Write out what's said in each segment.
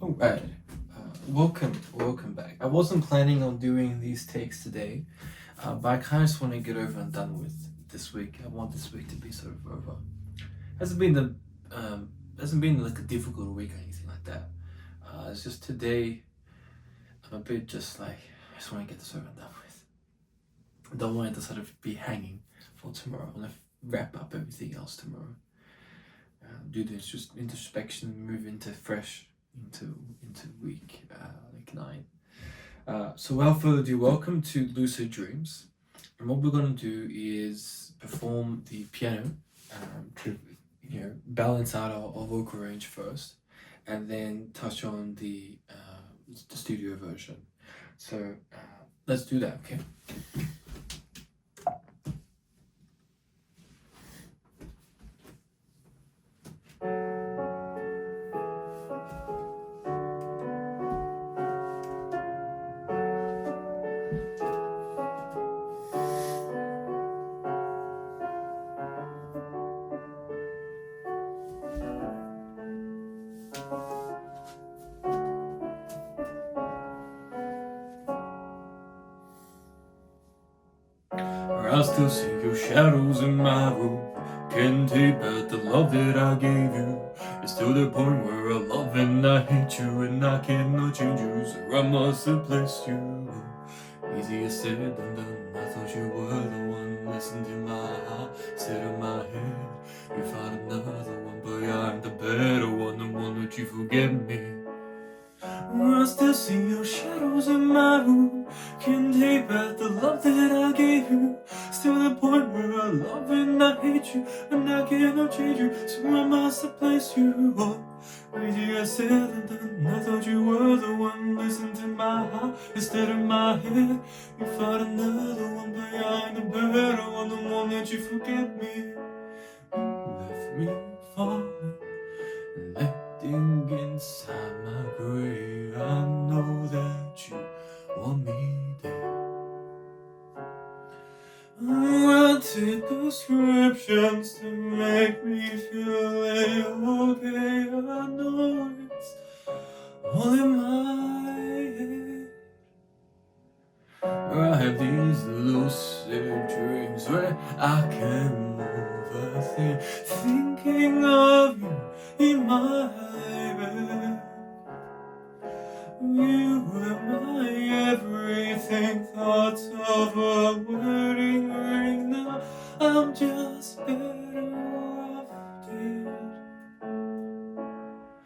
Alright, welcome back. I wasn't planning on doing these takes today, but I kind of just want to get over and done with this week. I want this week to be sort of over. Hasn't been like a difficult week or anything like that. It's just today, I'm a bit just like, I just want to get this over and done with. I don't want it to sort of be hanging for tomorrow. I want to wrap up everything else tomorrow. Do this just introspection, move into fresh into week like 9. So without further ado, welcome to Lucid Dreams. And what we're gonna do is perform the piano to balance out our vocal range first, and then touch on the studio version. So let's do that, okay? I still see your shadows in my room. Can't take back the love that I gave you. It's to the point where I love and I hate you, and I cannot change you, so I must replace you. Easier said than done. I thought you were the one. Listen to my heart instead of my head. You found another one, but I'm the better one, the one that you forget me. I still see your shadows in my room. Can't take back the love that I gave you. Still the point where I love and I hate you, and I cannot change you, so I must replace you. Easier said than done. I thought you were the one. Listen to my heart instead of my head. You found another one, but I'm the better one, the one that you forget me. You left me falling, letting inside my grave. I know that you want me there. I take prescriptions to make me feel okay. I know it's all in my head. I have these lucid dreams where I can move a thing, thinking of you in my bed. You were my everything, thoughts of a wedding ring. Now I'm just better off dead.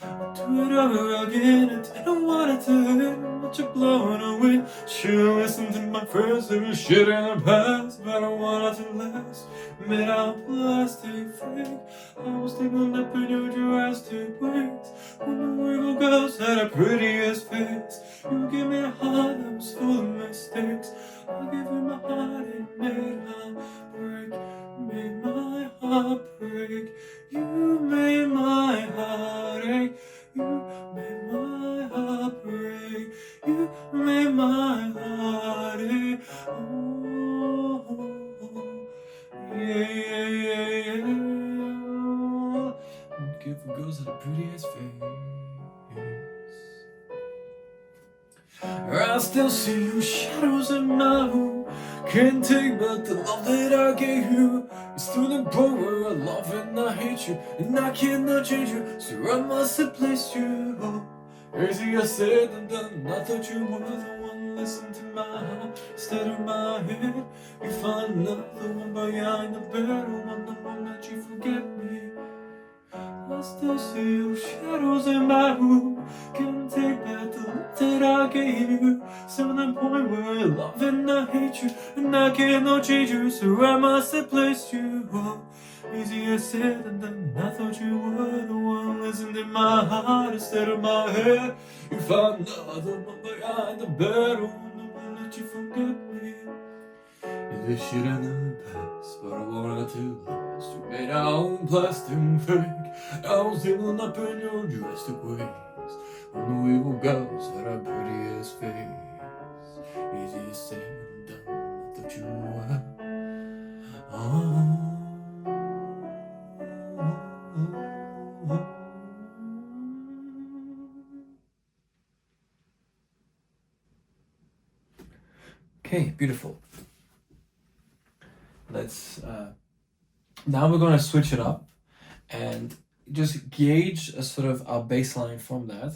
I do it over again, I didn't want it to end, but you're blowing away. Should listen to my friends, there was shit in the past, but I want it to last. Made out of plastic fake, I was thinking up in your Jurassic wings. When the wiggle girls had a prettiest face, you gave me a heart that was full of mistakes. I gave you my heart, it made heartbreak, made my heart break. You made my heart ache, you made my heart break, you made my heart ache. Oh, yeah. Give the girls the prettiest face. I still see your shadows in my room. Can't take back the love that I gave you. It's to the point where I love and I hate you, and I cannot change you, so I must replace you. Easier said than done. I thought you were the one. Listen to my heart instead of my head. You find another one, but I'm the better one, the one that you forget me. I still see your shadows in my room. Can't take back the love that I gave you. Still the point where I love and I hate you, and I cannot change you, so I must replace you. Easier said than done. I thought you were the one. Listen to my heart instead of my head. You found another one, but I'm the better one, the one that you forget me. This shit in the past, but I wanted to last. You made our own plastic fake. I was digging up in your drastic ways. When the evil girls had our prettiest face. Easier said than done. I thought you were. Okay, beautiful. Let's now we're gonna switch it up and just gauge a sort of our baseline from that,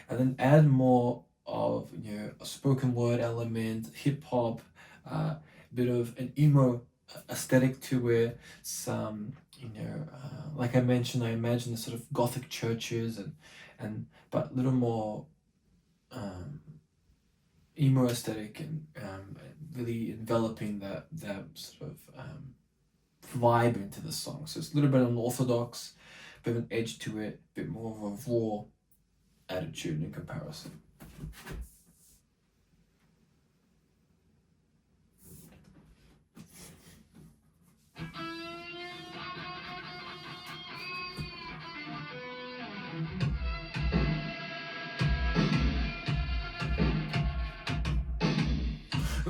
and then add more of a spoken word element, hip hop, bit of an emo aesthetic to it. Some like I mentioned, I imagine the sort of Gothic churches and but a little more emo aesthetic and really enveloping that sort of vibe into the song. So it's a little bit unorthodox, bit of an edge to it, a bit more of a raw attitude in comparison.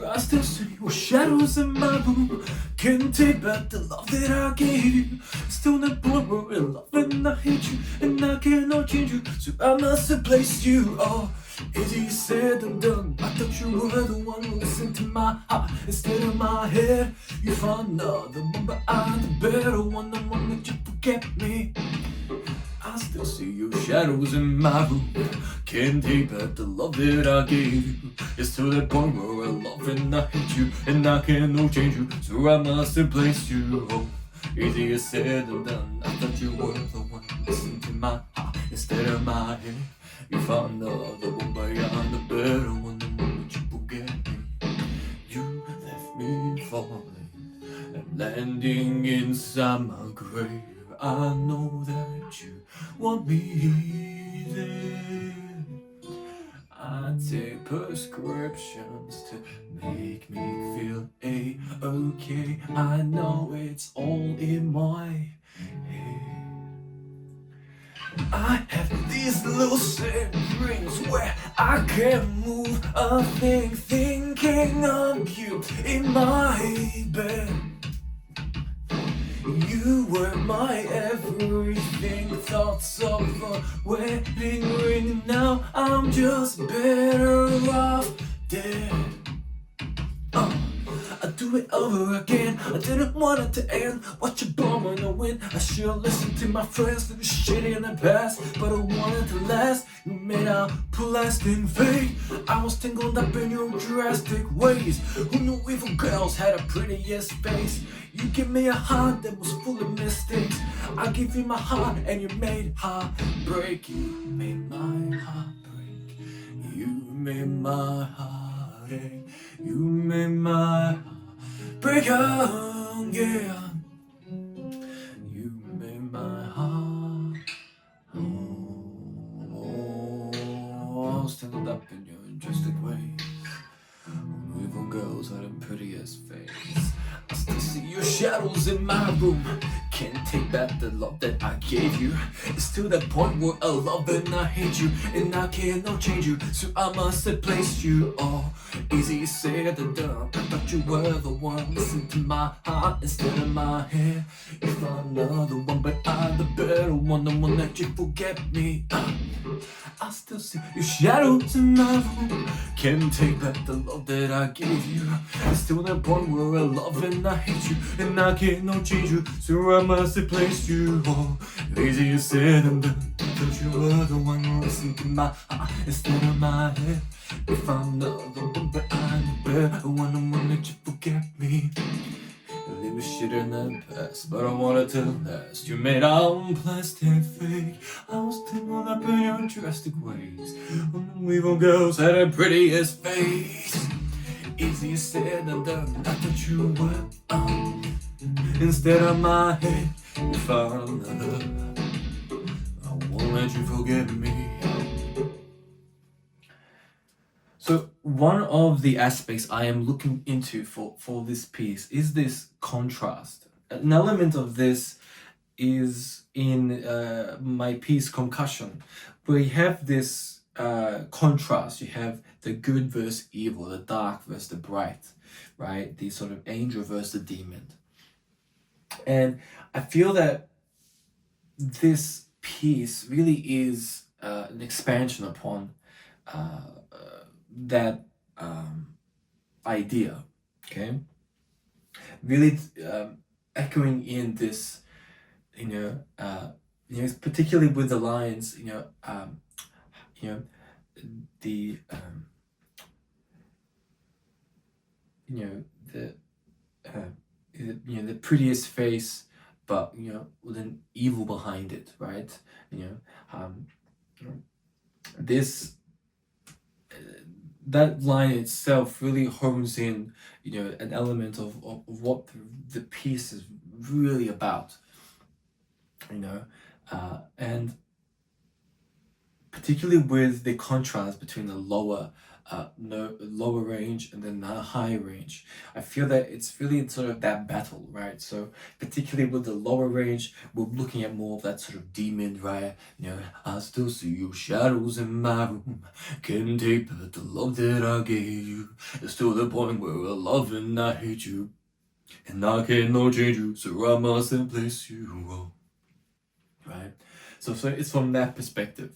I still see your shadows in my room. Can't take back the love that I gave you. Still the point where I love and I hate you, and I cannot change you, so I must have placed you. Oh, easy said and done. I thought you were the one who listened to my heart instead of my head. You found another one, but I'm the better one, the one that you forget me. I still see your shadows in my room. Can't take back the love that I gave you. It's to that point where I love and I hate you, and I cannot change you, so I must have placed you. Oh, easier said than done. I thought you were the one who listened to my heart instead of my head. You found the other one, but I'm the better one, the one that you forget me. You left me falling and landing inside my grave. I know that you want me there. I take prescriptions to make me feel A-okay. I know it's all in my head. I have these lucid dreams where I can't move a thing, thinking of you in my bed. You were my everything, thoughts of a wedding ring. Now I'm just better off dead. I do it over again. I didn't want it to end. Watch it blow in the wind. I should listen to my friends that was shitty in the past, but I wanted to last. You made out lasting fate. I was tangled up in your drastic ways. Who knew evil girls had a prettiest face? You give me a heart that was full of mistakes. I give you my heart and you made heart break. You made my heart break. You made my heart ache. You made my heart break again. You made my heart. Oh, tangled up in your drastic ways. Evil girls had the prettiest face. I still see your shadows in my room. Can't take back the love that I gave you. It's to that point where I love and I hate you, and I cannot change you, so I must have placed you. Oh, easy said than done. I thought you were the one. Listen to my heart instead of my head. You found another one, but I'm the better one, the one that you forget me. I still see your shadows in my room. Can't take back the love that I gave you. It's still that point where I love and I hate you, and I cannot change you, so I must have placed you. Oh, easier said than done. Thought you were the one who listened to my heart instead of my head. You found another one, but I'm the better one, the one that you forget me. There was shit in the past, but I wanted to last. You made out plastic fake. I was tangled up in your drastic ways. Evil girls had the prettiest face. Easier said than done. I thought you were instead of my head. You found another. I won't let you forget me. So one of the aspects I am looking into for this piece is this contrast. An element of this is in my piece Concussion, where you have this contrast. You have the good versus evil, the dark versus the bright, right? The sort of angel versus the demon. And I feel that this piece really is an expansion upon that idea, okay? Really echoing in this, particularly with the lines, the the the prettiest face, but with an evil behind it, right? Um, this that line itself really hones in, an element of what the piece is really about, and particularly with the contrast between the lower range and then the high range. I feel that it's really sort of that battle, right? So particularly with the lower range, we're looking at more of that sort of demon, right? I still see your shadows in my room, can't take back the love that I gave you. It's to the point where I love and I hate you, and I can't no change you, so I must embrace you, right? So it's from that perspective.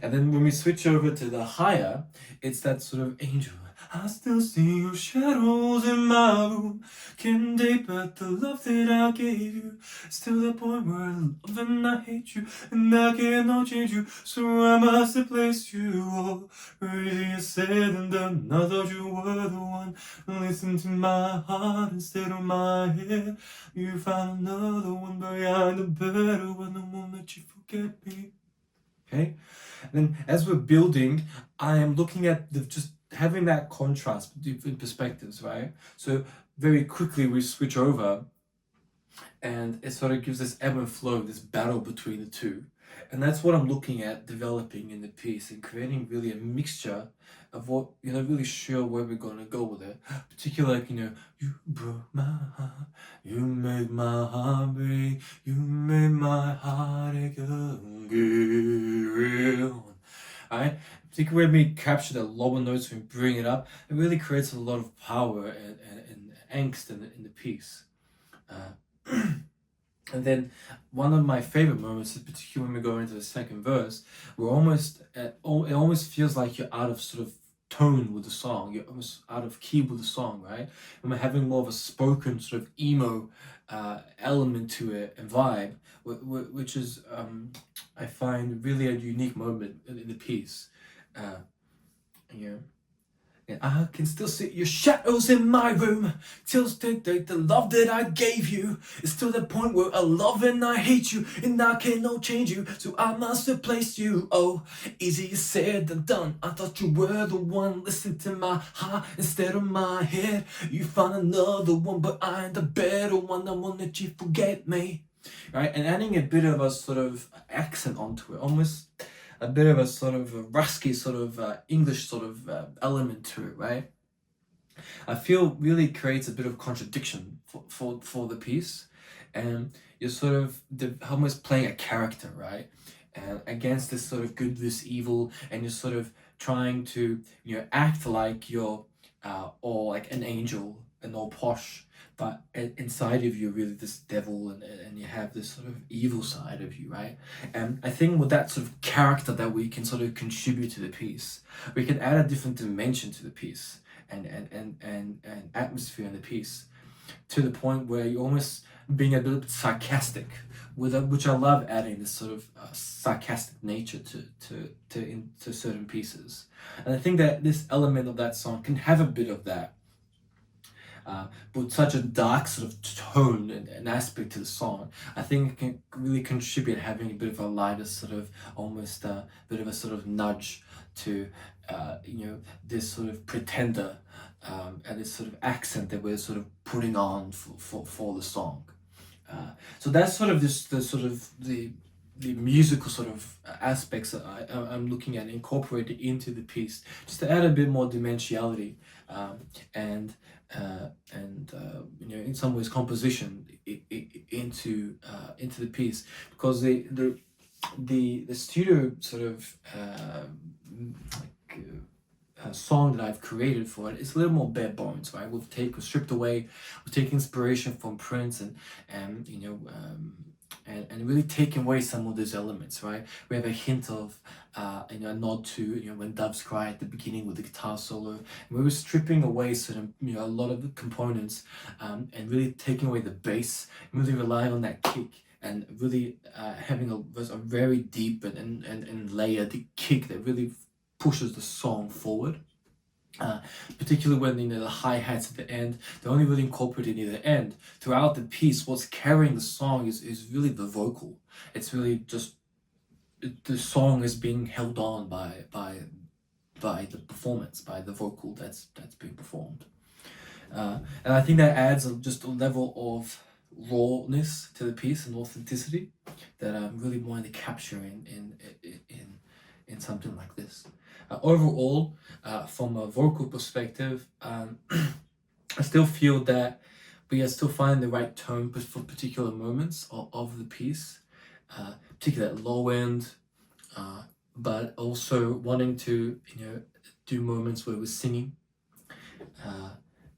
And then when we switch over to the higher, it's that sort of angel. I still see your shadows in my room, can't take back the love that I gave you. It's to the point where I love and I hate you, and I cannot change you, so I must replace you. Oh, easier said than done. I thought you were the one. Listen to my heart instead of my head. You found another one behind a better one, the one that you forget me. Okay? And then as we're building, I am looking at just having that contrast, different perspectives, right? So very quickly we switch over, and it sort of gives this ebb and flow, this battle between the two. And that's what I'm looking at developing in the piece, and creating really a mixture of what, really sure where we're going to go with it. Particularly like, you broke my heart, you made my heart break, you made my heart ache again. Alright? Particularly when we capture the lower notes and bring it up, it really creates a lot of power and angst in the piece. And then one of my favorite moments is particularly when we go into the second verse, we're it almost feels like you're out of sort of tone with the song, you're almost out of key with the song, right? And we're having more of a spoken sort of emo element to it and vibe, which is I find really a unique moment in the piece. And I can still see your shadows in my room. Till the love that I gave you is to the point where I love and I hate you, and I cannot change you, so I must replace you. Oh, easier said than done. I thought you were the one. Listen to my heart instead of my head. You found another one, but I'm the better one. I won't let you forget me. Right, and adding a bit of a sort of accent onto it, almost a bit of a sort of a rusky sort of English sort of element to it, right? I feel really creates a bit of contradiction for the piece, and you're sort of almost playing a character, right? And against this sort of good, this evil, and you're sort of trying to act like you're or like an angel and all posh, but inside of you really this devil, and you have this sort of evil side of you, right? And I think with that sort of character that we can sort of contribute to the piece, we can add a different dimension to the piece and atmosphere in the piece, to the point where you're almost being a little bit sarcastic, which I love adding this sort of sarcastic nature to certain pieces. And I think that this element of that song can have a bit of that, but such a dark sort of tone and aspect to the song. I think it can really contribute having a bit of a lighter sort of, almost a bit of a sort of nudge to this sort of pretender and this sort of accent that we're sort of putting on for the song. So that's sort of the musical sort of aspects that I'm looking at incorporated into the piece, just to add a bit more dimensionality, and in some ways composition into the piece, because the studio sort of song that I've created for it is a little more bare bones, right? We've stripped away, we've taken inspiration from Prince and and really taking away some of those elements, right? We have a hint of a nod to when doves cry at the beginning with the guitar solo, and we were stripping away sort of a lot of the components, and really taking away the bass, and really relying on that kick, and really having a very deep and layered kick that really pushes the song forward. Particularly when the hi-hats at the end, they're only really incorporated near the end. Throughout the piece, what's carrying the song is really the vocal. It's really just the song is being held on by the performance, by the vocal that's being performed. And I think that adds just a level of rawness to the piece and authenticity that I'm really wanting to capture in something like this. Overall, from a vocal perspective, I still feel that we are still finding the right tone for particular moments of the piece, particularly at low end, but also wanting to do moments where we're singing,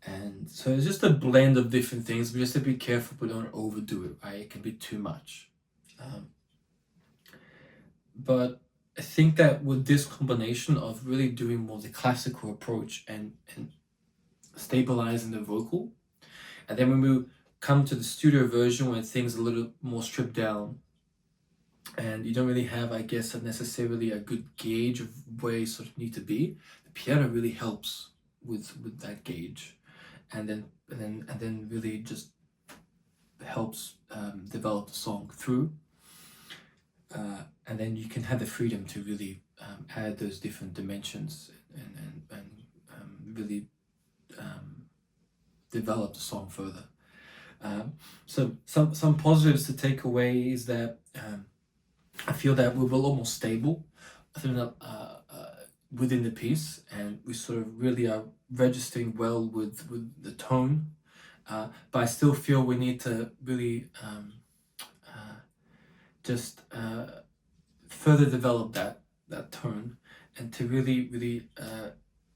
and so it's just a blend of different things. We just have to be careful we don't overdo it, right? It can be too much. But I think that with this combination of really doing more the classical approach and stabilizing the vocal, and then when we come to the studio version where things are a little more stripped down, and you don't really have, I guess, necessarily a good gauge of where you sort of need to be, the piano really helps with that gauge, and then really just helps develop the song through. And then you can have the freedom to really add those different dimensions and really develop the song further. So some positives to take away is that I feel that we were almost stable within the piece, and we sort of really are registering well with the tone, but I still feel we need to really just further develop that tone, and to really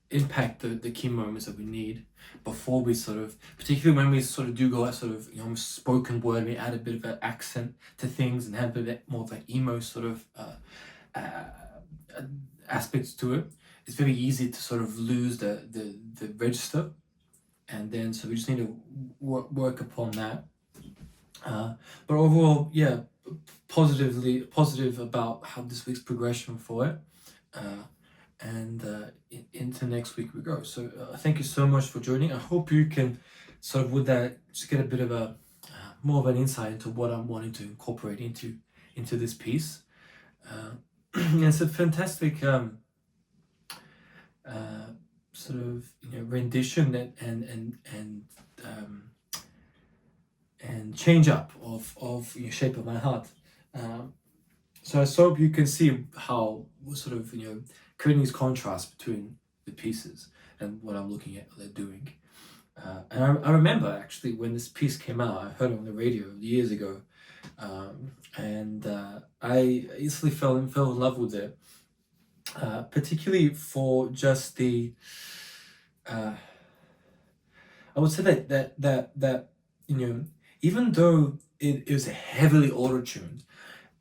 impact the key moments that we need before we sort of, particularly when we sort of do go out sort of spoken word, we add a bit of an accent to things and have a bit more of like emo sort of aspects to it. It's very easy to sort of lose the register, and then so we just need to work upon that. But overall, yeah, positive about how this week's progression for it, and into next week we go. So thank you so much for joining. I hope you can sort of with that just get a bit of a more of an insight into what I'm wanting to incorporate into this piece. It's a fantastic sort of rendition and change up of Shape of My Heart. So I hope you can see how we're sort of creating these contrasts between the pieces and what I'm looking at they're doing. And I remember actually when this piece came out, I heard it on the radio years ago, and I instantly fell in love with it, particularly for just the I would say that even though it is heavily auto-tuned,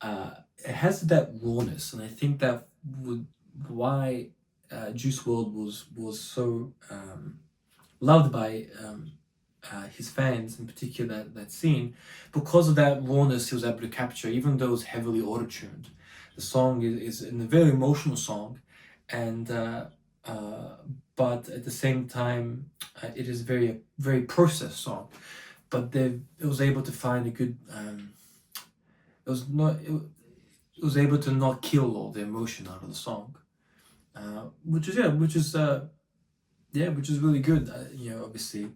it has that rawness, and I think that why Juice WRLD was so loved by his fans, in particular that scene, because of that rawness he was able to capture. Even though it's heavily auto-tuned, the song is a very emotional song, and but at the same time it is very processed song. But it was able to find a good it was able to not kill all the emotion out of the song, which is really good. Obviously,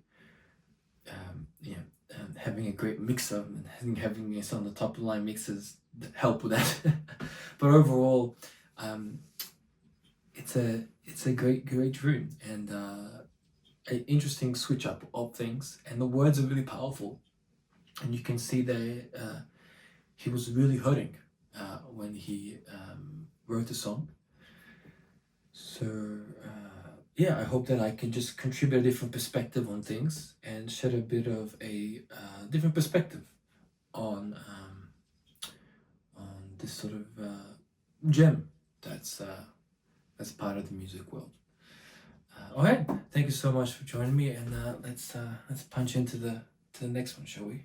having a great mixer and having some of the top of the line mixers that help with that. But overall, it's a great tune, and an interesting switch up of things, and the words are really powerful, and you can see that he was really hurting when he wrote the song. So yeah, I hope that I can just contribute a different perspective on things and shed a bit of a different perspective on sort of gem that's part of the music world. Okay, thank you so much for joining me, and let's punch into the next one, shall we?